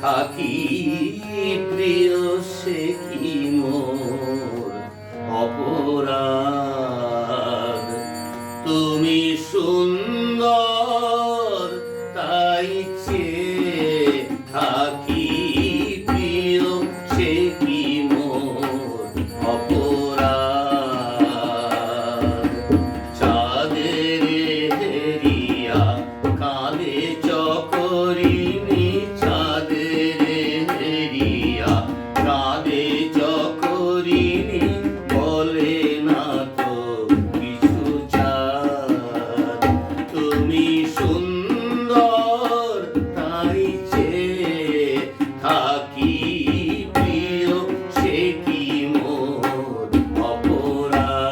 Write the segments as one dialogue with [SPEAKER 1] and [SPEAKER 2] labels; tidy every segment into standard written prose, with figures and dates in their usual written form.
[SPEAKER 1] থাকি প্রিয় সে কি মোর অপরাধ। তুমি সুন্দর তাই চেয়ে থাকি প্রিয় সে কি মোর অপরাধ। চাঁদের হেরিয়া কাঁদে চকরিণী, চাঁদের হেরিয়া কাঁদে চকরিণী, বলে না তো কিছু চাঁদ। তুমি সুন্দর তাই চেয়ে থাকি প্রিয় সে কি মোর অপরাধ।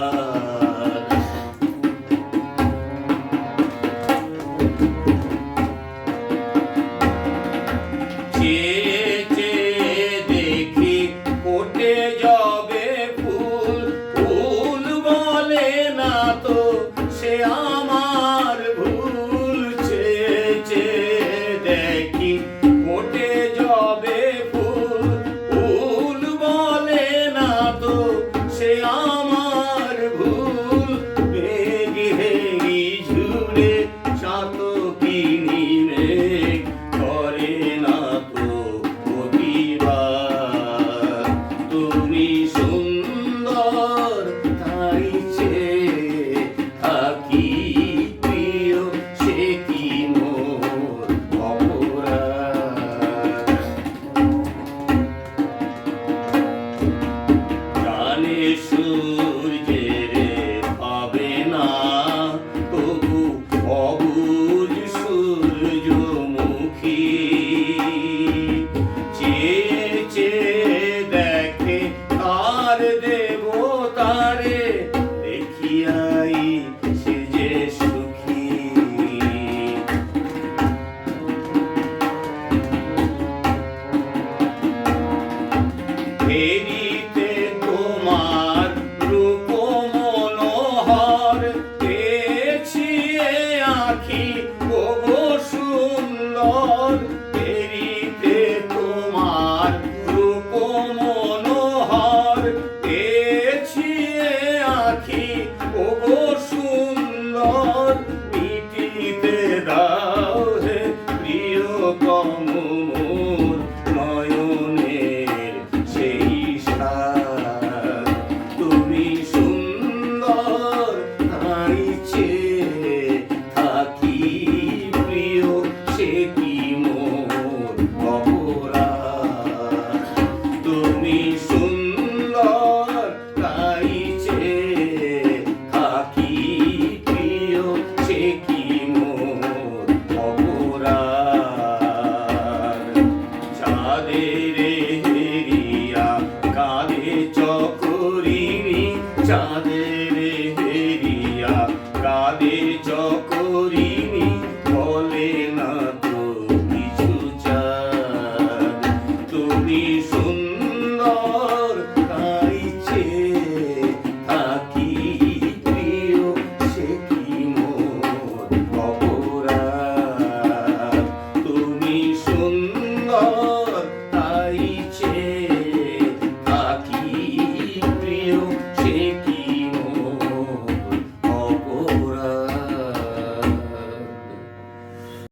[SPEAKER 1] চেয়ে চেয়ে দেখি ফোটে যবে ফুল, ফুল বলে না তো সে আমার ভুল। চেয়ে চেয়ে দেখি ফোটে যবে ফুল, ফুল বলে না তো সে আমার ভুল। বেগি বেগি ঝুলে চাতকিনি মেঘ, করে না তো প্রতিবাদ। তুমি সুন্দর তাই চেয়ে থাকি প্রিয় সে কি মোর অপরাধ। জানে সূর্যের পাবে না তবু অবুঝ সূর্যমুখী। চেয়ে চেয়ে দেখে তার দেবতারে, দেখিয়াই সে যে সুখী। ফেরিতে তোমার রূপ মনোহর, পেয়েছি এ আঁখি ওগো সুন্দর। ফেরিতে তোমার রূপ মনোহর, পেয়েছি এ আঁখি ওগো সুন্দর। মিটিতে দাও হে প্রিয়তম মোর নয়নের সেই সার। তুমি সুন্দর তাই চেয়ে থাকি প্রিয় সে কি মোর অপরাধ। তুমি সুন্দর তাই চেয়ে থাকি প্রিয় সে কি মোর অপরাধ। চাঁদের